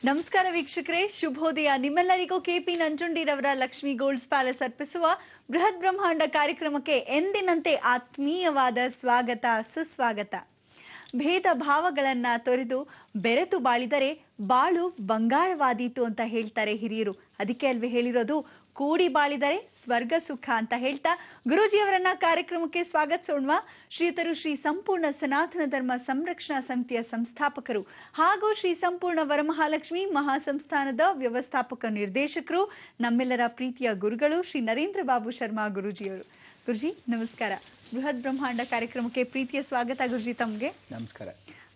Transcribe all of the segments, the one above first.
ನಮಸ್ಕಾರ ವೀಕ್ಷಕರೇ, ಶುಭೋದಯ. ನಿಮ್ಮೆಲ್ಲರಿಗೂ ಕೆಪಿ ನಂಜುಂಡಿರವರ ಲಕ್ಷ್ಮಿ ಗೋಲ್ಡ್ಸ್ ಪ್ಯಾಲೇಸ್ ಅರ್ಪಿಸುವ ಬೃಹತ್ ಬ್ರಹ್ಮಾಂಡ ಕಾರ್ಯಕ್ರಮಕ್ಕೆ ಎಂದಿನಂತೆ ಆತ್ಮೀಯವಾದ ಸ್ವಾಗತ, ಸುಸ್ವಾಗತ. ಭೇದ ಭಾವಗಳನ್ನ ತೊರೆದು ಬೆರೆತು ಬಾಳಿದರೆ ಬಾಳು ಬಂಗಾರವಾದೀತು ಅಂತ ಹೇಳ್ತಾರೆ ಹಿರಿಯರು. ಅದಕ್ಕೆ ಅಲ್ವೇ ಹೇಳಿರೋದು ಕೂಡಿ ಬಾಳಿದರೆ ಸ್ವರ್ಗ ಸುಖ ಅಂತ ಹೇಳ್ತಾ ಗುರೂಜಿಯವರನ್ನ ಕಾರ್ಯಕ್ರಮಕ್ಕೆ ಸ್ವಾಗತಿಸೋಣ. ಶ್ರೀತರು ಶ್ರೀ ಸಂಪೂರ್ಣ ಸನಾತನ ಧರ್ಮ ಸಂರಕ್ಷಣಾ ಸಮಿತಿಯ ಸಂಸ್ಥಾಪಕರು ಹಾಗೂ ಶ್ರೀ ಸಂಪೂರ್ಣ ವರಮಹಾಲಕ್ಷ್ಮಿ ಮಹಾಸಂಸ್ಥಾನದ ವ್ಯವಸ್ಥಾಪಕ ನಿರ್ದೇಶಕರು, ನಮ್ಮೆಲ್ಲರ ಪ್ರೀತಿಯ ಗುರುಗಳು ಶ್ರೀ ನರೇಂದ್ರ ಬಾಬು ಶರ್ಮಾ ಗುರೂಜಿಯವರು. ಗುರುಜಿ ನಮಸ್ಕಾರ. ಬೃಹತ್ ಬ್ರಹ್ಮಾಂಡ ಕಾರ್ಯಕ್ರಮಕ್ಕೆ ಪ್ರೀತಿಯ ಸ್ವಾಗತ ಗುರುಜಿ ತಮ್ಗೆ. ನಮಸ್ಕಾರ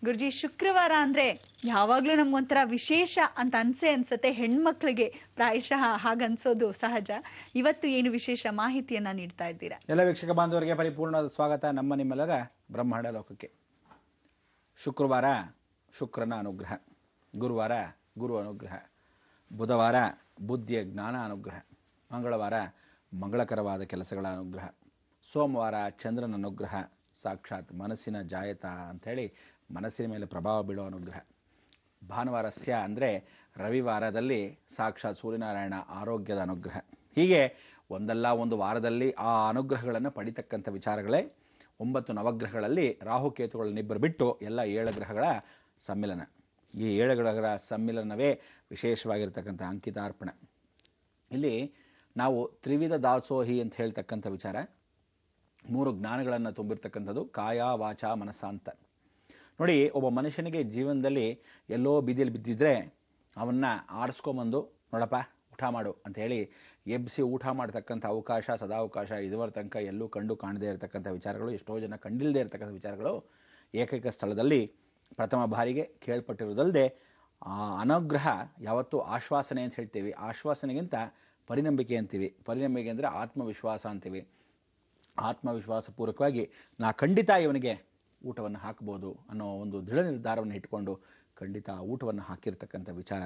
ಗುರುಜಿ. ಶುಕ್ರವಾರ ಅಂದ್ರೆ ಯಾವಾಗ್ಲೂ ನಮ್ಗೊಂಥರ ವಿಶೇಷ ಅಂತ ಅನ್ಸತ್ತೆ. ಹೆಣ್ಮಕ್ಳಿಗೆ ಪ್ರಾಯಶಃ ಹಾಗನ್ಸೋದು ಸಹಜ. ಇವತ್ತು ಏನು ವಿಶೇಷ ಮಾಹಿತಿಯನ್ನ ನೀಡ್ತಾ ಇದ್ದೀರಾ? ಎಲ್ಲ ವೀಕ್ಷಕ ಬಾಂಧವರಿಗೆ ಪರಿಪೂರ್ಣವಾದ ಸ್ವಾಗತ ನಿಮ್ಮೆಲ್ಲರ ಬ್ರಹ್ಮಾಂಡ ಲೋಕಕ್ಕೆ. ಶುಕ್ರವಾರ ಶುಕ್ರನ ಅನುಗ್ರಹ, ಗುರುವಾರ ಗುರು ಅನುಗ್ರಹ, ಬುಧವಾರ ಬುದ್ಧಿಯ ಜ್ಞಾನ ಅನುಗ್ರಹ, ಮಂಗಳವಾರ ಮಂಗಳಕರವಾದ ಕೆಲಸಗಳ ಅನುಗ್ರಹ, ಸೋಮವಾರ ಚಂದ್ರನ ಅನುಗ್ರಹ, ಸಾಕ್ಷಾತ್ ಮನಸ್ಸಿನ ಜಾಯತ ಅಂಥೇಳಿ ಮನಸ್ಸಿನ ಮೇಲೆ ಪ್ರಭಾವ ಬೀಳೋ ಅನುಗ್ರಹ, ಭಾನುವಾರಸ್ಯ ಅಂದರೆ ರವಿವಾರದಲ್ಲಿ ಸಾಕ್ಷಾತ್ ಸೂರ್ಯನಾರಾಯಣ ಆರೋಗ್ಯದ ಅನುಗ್ರಹ. ಹೀಗೆ ಒಂದಲ್ಲ ಒಂದು ವಾರದಲ್ಲಿ ಆ ಅನುಗ್ರಹಗಳನ್ನು ಪಡಿತಕ್ಕಂಥ ವಿಚಾರಗಳೇ 9 ನವಗ್ರಹಗಳಲ್ಲಿ ರಾಹುಕೇತುಗಳನ್ನಿಬ್ಬರು ಬಿಟ್ಟು ಎಲ್ಲ 7 ಗ್ರಹಗಳ ಸಮ್ಮಿಲನ. ಈ 7 ಗ್ರಹಗಳ ಸಮ್ಮಿಲನವೇ ವಿಶೇಷವಾಗಿರ್ತಕ್ಕಂಥ ಅಂಕಿತಾರ್ಪಣ. ಇಲ್ಲಿ ನಾವು ತ್ರಿವಿಧ ದಾಸೋಹಿ ಅಂತ ಹೇಳ್ತಕ್ಕಂಥ ವಿಚಾರ, 3 ಜ್ಞಾನಗಳನ್ನು ತುಂಬಿರ್ತಕ್ಕಂಥದ್ದು ಕಾಯ ವಾಚ ಮನಸ್ಸ ಅಂತ. ನೋಡಿ, ಒಬ್ಬ ಮನುಷ್ಯನಿಗೆ ಜೀವನದಲ್ಲಿ ಎಲ್ಲೋ ಬೀದಿಯಲ್ಲಿ ಬಿದ್ದಿದ್ರೆ ಅವನ್ನ ಆರಿಸ್ಕೊಂಬಂದು ನೋಡಪ್ಪ ಊಟ ಮಾಡು ಅಂತ ಹೇಳಿ ಎಬ್ಬಿಸಿ ಊಟ ಮಾಡ್ತಕ್ಕಂಥ ಅವಕಾಶ, ಸದಾವಕಾಶ ಇದುವರ ತನಕ ಎಲ್ಲೂ ಕಂಡು ಕಾಣದೇ ಇರತಕ್ಕಂಥ ವಿಚಾರಗಳು, ಎಷ್ಟೋ ಜನ ಕಂಡಿಲ್ಲದೆ ಇರತಕ್ಕಂಥ ವಿಚಾರಗಳು ಏಕೈಕ ಸ್ಥಳದಲ್ಲಿ ಪ್ರಥಮ ಬಾರಿಗೆ ಕೇಳ್ಪಟ್ಟಿರೋದಲ್ಲದೆ, ಆ ಅನುಗ್ರಹ ಯಾವತ್ತೂ ಆಶ್ವಾಸನೆ ಅಂತ ಹೇಳ್ತೀವಿ. ಆಶ್ವಾಸನೆಗಿಂತ ಪರಿನಂಬಿಕೆ ಅಂತೀವಿ. ಪರಿನಂಬಿಕೆ ಅಂದರೆ ಆತ್ಮವಿಶ್ವಾಸ ಅಂತೀವಿ. ಆತ್ಮವಿಶ್ವಾಸಪೂರ್ವಕವಾಗಿ ನಾ ಖಂಡಿತ ಇವನಿಗೆ ಊಟವನ್ನು ಹಾಕ್ಬೋದು ಅನ್ನೋ ಒಂದು ದೃಢ ನಿರ್ಧಾರವನ್ನು ಇಟ್ಕೊಂಡು ಖಂಡಿತ ಊಟವನ್ನು ಹಾಕಿರ್ತಕ್ಕಂಥ ವಿಚಾರ,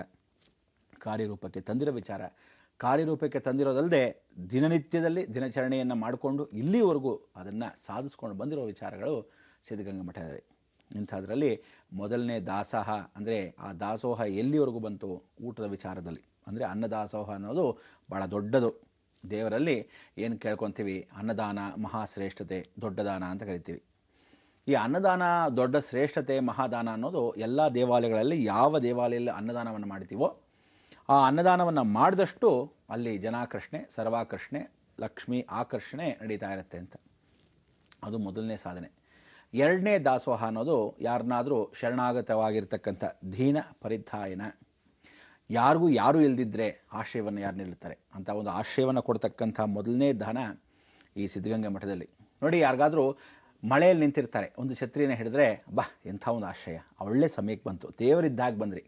ಕಾರ್ಯರೂಪಕ್ಕೆ ತಂದಿರೋ ವಿಚಾರ. ಕಾರ್ಯರೂಪಕ್ಕೆ ತಂದಿರೋದಲ್ಲದೆ ದಿನನಿತ್ಯದಲ್ಲಿ ದಿನಚರಣೆಯನ್ನು ಮಾಡಿಕೊಂಡು ಇಲ್ಲಿವರೆಗೂ ಅದನ್ನು ಸಾಧಿಸ್ಕೊಂಡು ಬಂದಿರೋ ವಿಚಾರಗಳು ಸಿದ್ಧಗಂಗಾ ಮಠದಲ್ಲಿ. ಇಂಥದ್ರಲ್ಲಿ ಮೊದಲನೇ ದಾಸೋಹ ಅಂದರೆ ಆ ದಾಸೋಹ ಎಲ್ಲಿವರೆಗೂ ಬಂತು? ಊಟದ ವಿಚಾರದಲ್ಲಿ. ಅಂದರೆ ಅನ್ನದಾಸೋಹ ಅನ್ನೋದು ಭಾಳ ದೊಡ್ಡದು. ದೇವರಲ್ಲಿ ಏನು ಕೇಳ್ಕೊತೀವಿ? ಅನ್ನದಾನ ಮಹಾಶ್ರೇಷ್ಠತೆ, ದೊಡ್ಡ ದಾನ ಅಂತ ಕರಿತೀವಿ. ಈ ಅನ್ನದಾನ ದೊಡ್ಡ ಶ್ರೇಷ್ಠತೆ, ಮಹಾದಾನ ಅನ್ನೋದು ಎಲ್ಲ ದೇವಾಲಯಗಳಲ್ಲಿ, ಯಾವ ದೇವಾಲಯದಲ್ಲಿ ಅನ್ನದಾನವನ್ನು ಮಾಡ್ತೀವೋ ಆ ಅನ್ನದಾನವನ್ನು ಮಾಡಿದಷ್ಟು ಅಲ್ಲಿ ಜನಾಕರ್ಷಣೆ, ಸರ್ವಾಕರ್ಷಣೆ, ಲಕ್ಷ್ಮಿ ಆಕರ್ಷಣೆ ನಡೀತಾ ಇರುತ್ತೆ ಅಂತ. ಅದು ಮೊದಲನೇ ಸಾಧನೆ. ಎರಡನೇ ದಾಸೋಹ ಅನ್ನೋದು ಯಾರನ್ನಾದರೂ ಶರಣಾಗತವಾಗಿರ್ತಕ್ಕಂಥ ದೀನ ಪರಿಧಾಯನ, ಯಾರಿಗೂ ಯಾರೂ ಇಲ್ದಿದ್ರೆ ಆಶ್ರಯವನ್ನು ಯಾರು ನಿಲ್ಲುತ್ತಾರೆ ಅಂತ ಒಂದು ಆಶ್ರಯವನ್ನು ಕೊಡ್ತಕ್ಕಂಥ ಮೊದಲನೇ ದಾನ ಈ ಸಿದ್ಧಗಂಗಾ ಮಠದಲ್ಲಿ. ನೋಡಿ, ಯಾರಿಗಾದರೂ ಮಳೆಯಲ್ಲಿ ನಿಂತಿರ್ತಾರೆ, ಒಂದು ಛತ್ರಿನ ಹಿಡಿದ್ರೆ ಬಾ ಎಂಥ ಒಂದು ಆಶ್ರಯ, ಒಳ್ಳೆ ಸಮಯಕ್ಕೆ ಬಂತು, ದೇವರಿದ್ದಾಗ ಬಂದ್ರಿ.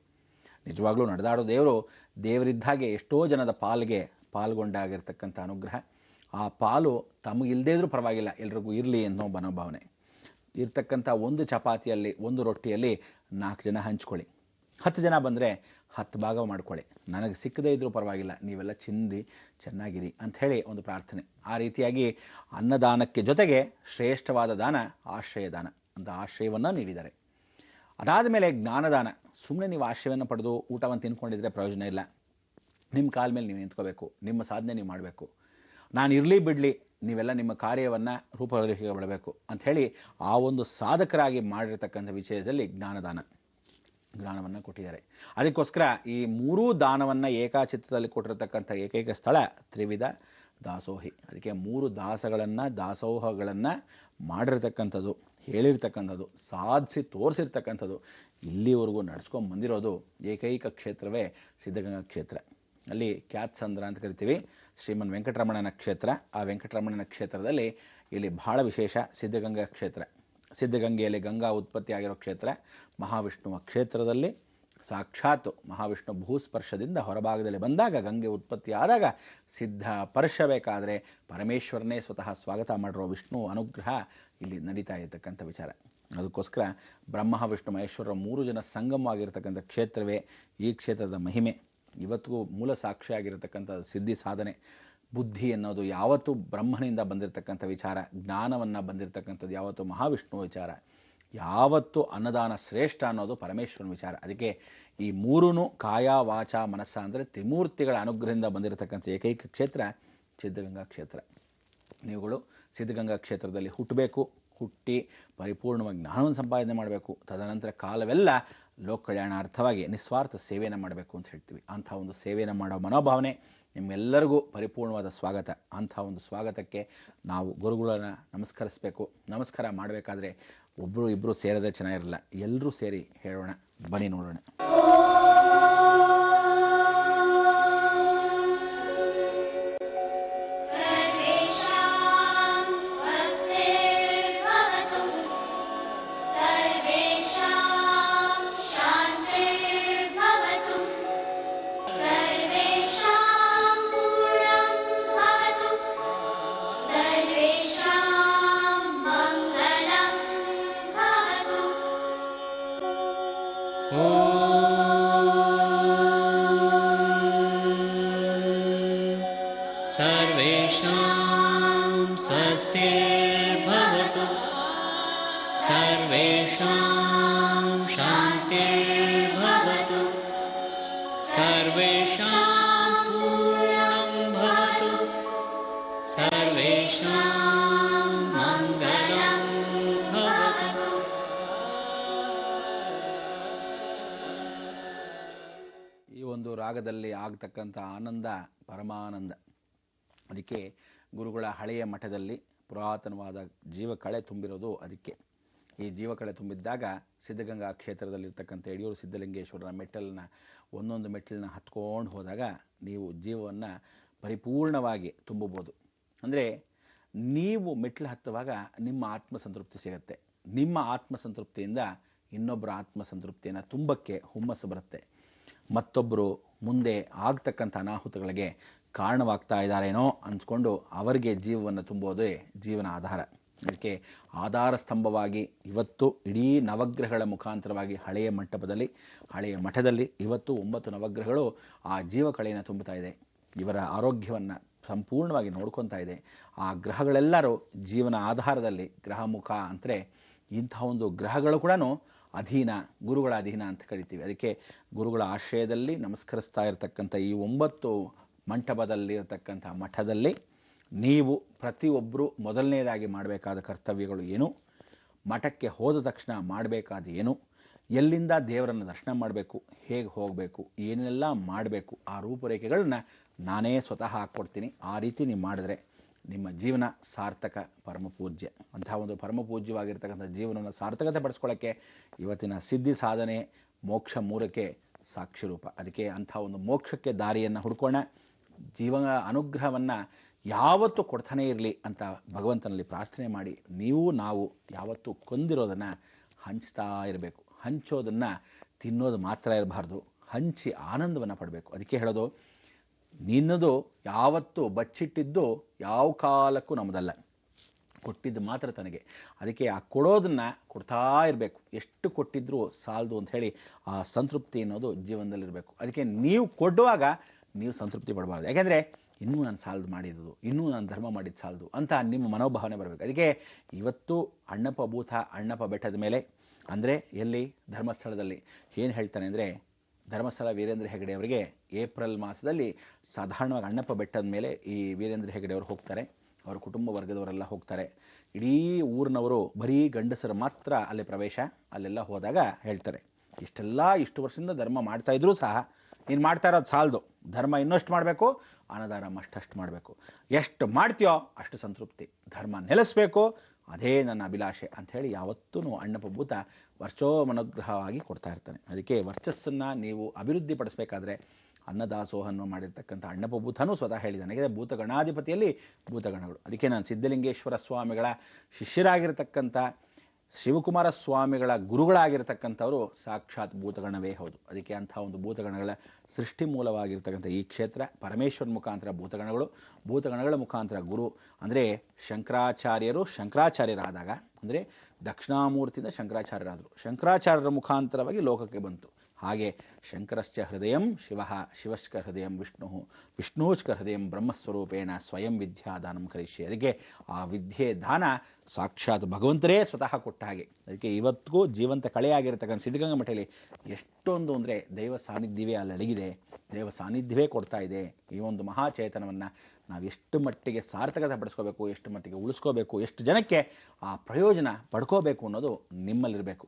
ನಿಜವಾಗ್ಲೂ ನಡೆದಾಡೋ ದೇವರು ದೇವರಿದ್ದಾಗೆ ಎಷ್ಟೋ ಜನದ ಪಾಲ್ಗೆ ಪಾಲ್ಗೊಂಡಾಗಿರ್ತಕ್ಕಂಥ ಅನುಗ್ರಹ. ಆ ಪಾಲು ತಮಗಿಲ್ಲದೇ ಇದ್ರೂ ಪರವಾಗಿಲ್ಲ, ಎಲ್ರಿಗೂ ಇರಲಿ ಅನ್ನೋ ಮನೋಭಾವನೆ ಇರ್ತಕ್ಕಂಥ. ಒಂದು ಚಪಾತಿಯಲ್ಲಿ, ಒಂದು ರೊಟ್ಟಿಯಲ್ಲಿ 4 ಜನ ಹಂಚ್ಕೊಳ್ಳಿ. 10 ಜನ ಬಂದರೆ 10 ಭಾಗ ಮಾಡ್ಕೊಳ್ಳಿ. ನನಗೆ ಸಿಕ್ಕದೇ ಇದ್ರೂ ಪರವಾಗಿಲ್ಲ, ನೀವೆಲ್ಲ ಚಿಂದಿ ಚೆನ್ನಾಗಿರಿ ಅಂಥೇಳಿ ಒಂದು ಪ್ರಾರ್ಥನೆ. ಆ ರೀತಿಯಾಗಿ ಅನ್ನದಾನಕ್ಕೆ ಜೊತೆಗೆ ಶ್ರೇಷ್ಠವಾದ ದಾನ ಆಶ್ರಯದಾನ ಅಂತ ಆಶ್ರಯವನ್ನು ನೀಡಿದ್ದಾರೆ. ಅದಾದ ಮೇಲೆ ಜ್ಞಾನದಾನ. ಸುಮ್ಮನೆ ನೀವು ಆಶ್ರಯವನ್ನು ಪಡೆದು ಊಟವನ್ನು ತಿನ್ಕೊಂಡಿದ್ರೆ ಪ್ರಯೋಜನ ಇಲ್ಲ. ನಿಮ್ಮ ಕಾಲ ಮೇಲೆ ನೀವು ನಿಂತ್ಕೋಬೇಕು, ನಿಮ್ಮ ಸಾಧನೆ ನೀವು ಮಾಡಬೇಕು. ನಾನು ಇರಲಿ ಬಿಡಲಿ, ನೀವೆಲ್ಲ ನಿಮ್ಮ ಕಾರ್ಯವನ್ನು ರೂಪರೇಖೆಗೊಳ್ಳಬೇಕು ಅಂಥೇಳಿ ಆ ಒಂದು ಸಾಧಕರಾಗಿ ಮಾಡಿರ್ತಕ್ಕಂಥ ವಿಷಯದಲ್ಲಿ ಜ್ಞಾನವನ್ನು ಕೊಟ್ಟಿದ್ದಾರೆ. ಅದಕ್ಕೋಸ್ಕರ ಈ 3 ದಾನವನ್ನು ಏಕಾಚಿತ್ತದಲ್ಲಿ ಕೊಟ್ಟಿರತಕ್ಕಂಥ ಏಕೈಕ ಸ್ಥಳ ತ್ರಿವಿಧ ದಾಸೋಹಿ. ಅದಕ್ಕೆ 3 ದಾಸೋಹಗಳನ್ನು ಮಾಡಿರ್ತಕ್ಕಂಥದ್ದು, ಹೇಳಿರ್ತಕ್ಕಂಥದ್ದು, ಸಾಧಿಸಿ ತೋರಿಸಿರ್ತಕ್ಕಂಥದ್ದು, ಇಲ್ಲಿವರೆಗೂ ನಡ್ಸ್ಕೊಂಡು ಬಂದಿರೋದು ಏಕೈಕ ಕ್ಷೇತ್ರವೇ ಸಿದ್ಧಗಂಗಾ ಕ್ಷೇತ್ರ. ಅಲ್ಲಿ ಕ್ಯಾತ್ಸಂದ್ರ ಅಂತ ಕರಿತೀವಿ, ಶ್ರೀಮನ್ ವೆಂಕಟರಮಣನ ಕ್ಷೇತ್ರ. ಆ ವೆಂಕಟರಮಣನ ಕ್ಷೇತ್ರದಲ್ಲಿ ಇಲ್ಲಿ ಬಹಳ ವಿಶೇಷ ಸಿದ್ಧಗಂಗಾ ಕ್ಷೇತ್ರ. ಸಿದ್ಧಗಂಗೆಯಲ್ಲಿ ಗಂಗಾ ಉತ್ಪತ್ತಿ ಆಗಿರೋ ಕ್ಷೇತ್ರ. ಮಹಾವಿಷ್ಣುವ ಕ್ಷೇತ್ರದಲ್ಲಿ ಸಾಕ್ಷಾತ್ ಮಹಾವಿಷ್ಣು ಭೂಸ್ಪರ್ಶದಿಂದ ಹೊರಭಾಗದಲ್ಲಿ ಬಂದಾಗ, ಗಂಗೆ ಉತ್ಪತ್ತಿ ಆದಾಗ ಸಿದ್ಧ ಪರ್ಶಬೇಕಾದರೆ ಪರಮೇಶ್ವರನೇ ಸ್ವತಃ ಸ್ವಾಗತ ಮಾಡಿರೋ ವಿಷ್ಣು ಅನುಗ್ರಹ ಇಲ್ಲಿ ನಡೀತಾ ಇರತಕ್ಕಂಥ ವಿಚಾರ. ಅದಕ್ಕೋಸ್ಕರ ಬ್ರಹ್ಮ ವಿಷ್ಣು ಮಹೇಶ್ವರರ 3 ಜನ ಸಂಗಮವಾಗಿರ್ತಕ್ಕಂಥ ಕ್ಷೇತ್ರವೇ ಈ ಕ್ಷೇತ್ರದ ಮಹಿಮೆ. ಇವತ್ತಿಗೂ ಮೂಲ ಸಾಕ್ಷಿಯಾಗಿರತಕ್ಕಂಥ ಸಿದ್ಧಿ ಸಾಧನೆ. ಬುದ್ಧಿ ಅನ್ನೋದು ಯಾವತ್ತೂ ಬ್ರಹ್ಮನಿಂದ ಬಂದಿರತಕ್ಕಂಥ ವಿಚಾರ, ಜ್ಞಾನವನ್ನು ಬಂದಿರತಕ್ಕಂಥದ್ದು ಯಾವತ್ತೂ ಮಹಾವಿಷ್ಣು ವಿಚಾರ. ಯಾವತ್ತೂ ಅನ್ನದಾನ ಶ್ರೇಷ್ಠ ಅನ್ನೋದು ಪರಮೇಶ್ವರನ ವಿಚಾರ. ಅದಕ್ಕೆ ಈ ಮೂರೂ ಕಾಯ ವಾಚ ಮನಸ್ಸ ಅಂದರೆ ತ್ರಿಮೂರ್ತಿಗಳ ಅನುಗ್ರಹದಿಂದ ಬಂದಿರತಕ್ಕಂಥ ಏಕೈಕ ಕ್ಷೇತ್ರ ಸಿದ್ಧಗಂಗಾ ಕ್ಷೇತ್ರ. ನೀವುಗಳು ಸಿದ್ಧಗಂಗಾ ಕ್ಷೇತ್ರದಲ್ಲಿ ಹುಟ್ಟಬೇಕು, ಹುಟ್ಟಿ ಪರಿಪೂರ್ಣವಾಗಿ ಜ್ಞಾನವನ್ನು ಸಂಪಾದನೆ ಮಾಡಬೇಕು. ತದನಂತರ ಕಾಲವೆಲ್ಲ ಲೋಕ ಕಲ್ಯಾಣಾರ್ಥವಾಗಿ ನಿಸ್ವಾರ್ಥ ಸೇವೆಯನ್ನು ಮಾಡಬೇಕು ಅಂತ ಹೇಳ್ತೀವಿ. ಅಂಥ ಒಂದು ಸೇವೆಯನ್ನು ಮಾಡೋ ಮನೋಭಾವನೆ ನಿಮ್ಮೆಲ್ಲರಿಗೂ ಪರಿಪೂರ್ಣವಾದ ಸ್ವಾಗತ. ಅಂಥ ಒಂದು ಸ್ವಾಗತಕ್ಕೆ ನಾವು ಗುರುಗಳನ್ನು ನಮಸ್ಕರಿಸಬೇಕು. ನಮಸ್ಕಾರ ಮಾಡಬೇಕಾದ್ರೆ ಒಬ್ಬರು ಇಬ್ಬರು ಸೇರದೆ ಚೆನ್ನಾಗಿರಲ್ಲ, ಎಲ್ಲರೂ ಸೇರಿ ಹೇಳೋಣ. ಬನ್ನಿ ನೋಡೋಣ. ರಾಗದಲ್ಲಿ ಆಗ್ತಕ್ಕಂಥ ಆನಂದ ಪರಮಾನಂದ. ಅದಕ್ಕೆ ಗುರುಗಳ ಹಳೆಯ ಮಠದಲ್ಲಿ ಪುರಾತನವಾದ ಜೀವಕಳೆ ತುಂಬಿರೋದು. ಅದಕ್ಕೆ ಈ ಜೀವಕಳೆ ತುಂಬಿದ್ದಾಗ ಸಿದ್ಧಗಂಗಾ ಕ್ಷೇತ್ರದಲ್ಲಿರ್ತಕ್ಕಂಥ ಯಡಿಯೂರು ಸಿದ್ಧಲಿಂಗೇಶ್ವರನ ಮೆಟ್ಟಲನ್ನ ಒಂದೊಂದು ಮೆಟ್ಟಲನ್ನ ಹತ್ಕೊಂಡು ಹೋದಾಗ ನೀವು ಜೀವವನ್ನು ಪರಿಪೂರ್ಣವಾಗಿ ತುಂಬಬಹುದು. ಅಂದರೆ ನೀವು ಮೆಟ್ಟಲು ಹತ್ತುವಾಗ ನಿಮ್ಮ ಆತ್ಮಸಂತೃಪ್ತಿ ಸಿಗುತ್ತೆ. ನಿಮ್ಮ ಆತ್ಮಸಂತೃಪ್ತಿಯಿಂದ ಇನ್ನೊಬ್ಬರ ಆತ್ಮಸಂತೃಪ್ತಿಯನ್ನು ತುಂಬಕ್ಕೆ ಹುಮ್ಮಸ್ಸು ಬರುತ್ತೆ. ಮತ್ತೊಬ್ಬರು ಮುಂದೆ ಆಗ್ತಕ್ಕಂಥ ಅನಾಹುತಗಳಿಗೆ ಕಾರಣವಾಗ್ತಾ ಇದ್ದಾರೇನೋ ಅನ್ಸ್ಕೊಂಡು ಅವರಿಗೆ ಜೀವವನ್ನು ತುಂಬೋದೇ ಜೀವನ ಆಧಾರ. ಅದಕ್ಕೆ ಆಧಾರ ಸ್ತಂಭವಾಗಿ ಇವತ್ತು ಇಡೀ ನವಗ್ರಹಗಳ ಮುಖಾಂತರವಾಗಿ ಹಳೆಯ ಮಠದಲ್ಲಿ ಇವತ್ತು 9 ನವಗ್ರಹಗಳು ಆ ಜೀವಕಳೆಯನ್ನು ತುಂಬುತ್ತಾ ಇದೆ. ಇವರ ಆರೋಗ್ಯವನ್ನು ಸಂಪೂರ್ಣವಾಗಿ ನೋಡ್ಕೊತಾ ಇದೆ. ಆ ಗ್ರಹಗಳೆಲ್ಲರೂ ಜೀವನ ಆಧಾರದಲ್ಲಿ ಗ್ರಹಮುಖ ಅಂದರೆ ಇಂಥ ಒಂದು ಗ್ರಹಗಳು ಕೂಡ ಅಧೀನ, ಗುರುಗಳ ಅಧೀನ ಅಂತ ಕರಿತೀವಿ. ಅದಕ್ಕೆ ಗುರುಗಳ ಆಶ್ರಯದಲ್ಲಿ ನಮಸ್ಕರಿಸ್ತಾ ಇರತಕ್ಕಂಥ ಈ 9 ಮಂಟಪದಲ್ಲಿರತಕ್ಕಂಥ ಮಠದಲ್ಲಿ ನೀವು ಪ್ರತಿಯೊಬ್ಬರು ಮೊದಲನೇದಾಗಿ ಮಾಡಬೇಕಾದ ಕರ್ತವ್ಯಗಳು ಏನು, ಮಠಕ್ಕೆ ಹೋದ ತಕ್ಷಣ ಮಾಡಬೇಕಾದ ಏನು, ಎಲ್ಲಿಂದ ದೇವರನ್ನು ದರ್ಶನ ಮಾಡಬೇಕು, ಹೇಗೆ ಹೋಗಬೇಕು, ಏನೆಲ್ಲ ಮಾಡಬೇಕು, ಆ ರೂಪರೇಖೆಗಳನ್ನ ನಾನೇ ಸ್ವತಃ ಹಾಕ್ಕೊಡ್ತೀನಿ. ಆ ರೀತಿ ನೀವು ಮಾಡಿದ್ರೆ ನಿಮ್ಮ ಜೀವನ ಸಾರ್ಥಕ, ಪರಮಪೂಜ್ಯ. ಅಂತಹ ಒಂದು ಪರಮಪೂಜ್ಯವಾಗಿರ್ತಕ್ಕಂಥ ಜೀವನವನ್ನು ಸಾರ್ಥಕತೆ ಪಡಿಸ್ಕೊಳ್ಳೋಕ್ಕೆ ಇವತ್ತಿನ ಸಿದ್ಧಿ ಸಾಧನೆ ಮೋಕ್ಷ 3ಕ್ಕೆ ಸಾಕ್ಷಿರೂಪ. ಅದಕ್ಕೆ ಅಂಥ ಒಂದು ಮೋಕ್ಷಕ್ಕೆ ದಾರಿಯನ್ನು ಹುಡ್ಕೋಣ. ಜೀವನ ಅನುಗ್ರಹವನ್ನು ಯಾವತ್ತೂ ಕೊಡ್ತಾನೇ ಇರಲಿ ಅಂತ ಭಗವಂತನಲ್ಲಿ ಪ್ರಾರ್ಥನೆ ಮಾಡಿ, ನಾವು ಯಾವತ್ತೂ ಕೊಂದಿರೋದನ್ನು ಹಂಚ್ತಾ ಇರಬೇಕು. ಹಂಚೋದನ್ನು ತಿನ್ನೋದು ಮಾತ್ರ ಇರಬಾರ್ದು, ಹಂಚಿ ಆನಂದವನ್ನು ಪಡಬೇಕು. ಅದಕ್ಕೆ ಹೇಳೋದು, ನಿನ್ನದು ಯಾವತ್ತೂ ಬಚ್ಚಿಟ್ಟಿದ್ದು ಯಾವ ಕಾಲಕ್ಕೂ ನಮ್ಮದಲ್ಲ, ಕೊಟ್ಟಿದ್ದು ಮಾತ್ರ ತನಗೆ. ಅದಕ್ಕೆ ಆ ಕೊಡೋದನ್ನು ಕೊಡ್ತಾ ಇರಬೇಕು. ಎಷ್ಟು ಕೊಟ್ಟಿದ್ರೂ ಸಾಲದು ಅಂತ ಹೇಳಿ ಆ ಸಂತೃಪ್ತಿ ಅನ್ನೋದು ಜೀವನದಲ್ಲಿರಬೇಕು. ಅದಕ್ಕೆ ನೀವು ಕೊಡುವಾಗ ನೀವು ಸಂತೃಪ್ತಿ ಪಡಬಾರ್ದು. ಯಾಕೆಂದರೆ ಇನ್ನೂ ನಾನು ಸಾಲದು ಮಾಡಿದ್ದು, ಇನ್ನೂ ನಾನು ಧರ್ಮ ಮಾಡಿದ್ದು ಸಾಲದು ಅಂತ ನಿಮ್ಮ ಮನೋಭಾವನೆ ಬರಬೇಕು. ಅದಕ್ಕೆ ಇವತ್ತು ಅಣ್ಣಪ್ಪ ಬೆಟ್ಟದ ಮೇಲೆ ಅಂದರೆ ಎಲ್ಲಿ ಧರ್ಮಸ್ಥಳದಲ್ಲಿ ಏನು ಹೇಳ್ತಾನೆ ಅಂದರೆ, ಧರ್ಮಸ್ಥಳ ವೀರೇಂದ್ರ ಹೆಗಡೆ ಅವರಿಗೆ ಏಪ್ರಿಲ್ ಮಾಸದಲ್ಲಿ ಸಾಧಾರಣವಾಗಿ ಅಣ್ಣಪ್ಪ ಬೆಟ್ಟದ ಮೇಲೆ ಈ ವೀರೇಂದ್ರ ಹೆಗಡೆ ಅವರು ಹೋಗ್ತಾರೆ. ಅವರ ಕುಟುಂಬ ವರ್ಗದವರೆಲ್ಲ ಹೋಗ್ತಾರೆ. ಇಡೀ ಊರಿನವರು ಬರೀ ಗಂಡಸರು ಮಾತ್ರ ಅಲ್ಲಿ ಪ್ರವೇಶ. ಅಲ್ಲೆಲ್ಲ ಹೋದಾಗ ಹೇಳ್ತಾರೆ, ಇಷ್ಟು ವರ್ಷದಿಂದ ಧರ್ಮ ಮಾಡ್ತಾ ಇದ್ರೂ ಸಹ ನೀನು ಮಾಡ್ತಾ ಇರೋದು ಸಾಲದು, ಧರ್ಮ ಇನ್ನಷ್ಟು ಮಾಡಬೇಕು, ಅನ್ನದಾನ ಅಷ್ಟು ಮಾಡಬೇಕು. ಎಷ್ಟು ಮಾಡ್ತೀಯೋ ಅಷ್ಟು ಸಂತೃಪ್ತಿ, ಧರ್ಮ ನೆಲೆಸಬೇಕು, ಅದೇ ನನ್ನ ಅಭಿಲಾಷೆ ಅಂಥೇಳಿ ಯಾವತ್ತೂ ಅಣ್ಣಪ್ಪ ಭೂತ ಮನೋಗ್ರಹವಾಗಿ ಕೊಡ್ತಾ ಇರ್ತಾನೆ. ಅದಕ್ಕೆ ವರ್ಚಸ್ಸನ್ನು ನೀವು ಅಭಿವೃದ್ಧಿ ಪಡಿಸಬೇಕಾದ್ರೆ ಅನ್ನದಾಸೋಹನ್ನು ಮಾಡಿರ್ತಕ್ಕಂಥ ಅಣ್ಣಪ್ಪ ಭೂತನೂ ಸ್ವತಃ ಹೇಳಿದ್ದಾನೆ. ಯಾಕೆಂದರೆ ಭೂತಗಣಾಧಿಪತಿಯಲ್ಲಿ ಭೂತಗಣಗಳು. ಅದಕ್ಕೆ ನಾನು ಸಿದ್ಧಲಿಂಗೇಶ್ವರ ಸ್ವಾಮಿಗಳ ಶಿಷ್ಯರಾಗಿರ್ತಕ್ಕಂಥ ಶಿವಕುಮಾರ ಸ್ವಾಮಿಗಳ ಗುರುಗಳಾಗಿರ್ತಕ್ಕಂಥವರು ಸಾಕ್ಷಾತ್ ಭೂತಗಣವೇ ಹೌದು. ಅದಕ್ಕೆ ಅಂಥ ಒಂದು ಭೂತಗಣಗಳ ಸೃಷ್ಟಿ ಮೂಲವಾಗಿರ್ತಕ್ಕಂಥ ಈ ಕ್ಷೇತ್ರ ಪರಮೇಶ್ವರ ಮುಖಾಂತರ ಭೂತಗಣಗಳ ಮುಖಾಂತರ ಗುರು ಅಂದರೆ ಶಂಕರಾಚಾರ್ಯರಾದಾಗ ಅಂದರೆ ದಕ್ಷಿಣಾಮೂರ್ತಿಯಿಂದ ಶಂಕರಾಚಾರ್ಯರಾದರು. ಶಂಕರಾಚಾರ್ಯರ ಮುಖಾಂತರವಾಗಿ ಲೋಕಕ್ಕೆ ಬಂತು. ಹಾಗೆ ಶಂಕರಶ್ಚ ಹೃದಯಂ ಶಿವಃ ಶಿವಶ್ಚ ಹೃದಯಂ ವಿಷ್ಣು ವಿಷ್ಣೂಶ್ಚ ಹೃದಯಂ ಬ್ರಹ್ಮಸ್ವರೂಪೇಣ ಸ್ವಯಂ ವಿದ್ಯಾದಾನಂ ಕರಿಷ್ಯೆ. ಅದಕ್ಕೆ ಆ ವಿದ್ಯೆ ದಾನ ಸಾಕ್ಷಾತ್ ಭಗವಂತರೇ ಸ್ವತಃ ಕೊಟ್ಟ ಹಾಗೆ. ಅದಕ್ಕೆ ಇವತ್ತಿಗೂ ಜೀವಂತ ಕಳೆಯಾಗಿರ್ತಕ್ಕಂಥ ಸಿದ್ಧಗಂಗಾ ಮಠದಲ್ಲಿ ಎಷ್ಟೊಂದು ಅಂದರೆ ದೈವ ಸಾನ್ನಿಧ್ಯವೇ ಅಲ್ಲಿ ಅಡಗಿದೆ, ದೈವ ಸಾನ್ನಿಧ್ಯವೇ ಕೊಡ್ತಾ ಇದೆ. ಈ ಒಂದು ಮಹಾಚೇತನವನ್ನು ನಾವು ಎಷ್ಟು ಮಟ್ಟಿಗೆ ಸಾರ್ಥಕತೆ ಪಡಿಸ್ಕೋಬೇಕು, ಎಷ್ಟು ಮಟ್ಟಿಗೆ ಉಳಿಸ್ಕೋಬೇಕು, ಎಷ್ಟು ಜನಕ್ಕೆ ಆ ಪ್ರಯೋಜನ ಪಡ್ಕೋಬೇಕು ಅನ್ನೋದು ನಿಮ್ಮಲ್ಲಿರಬೇಕು.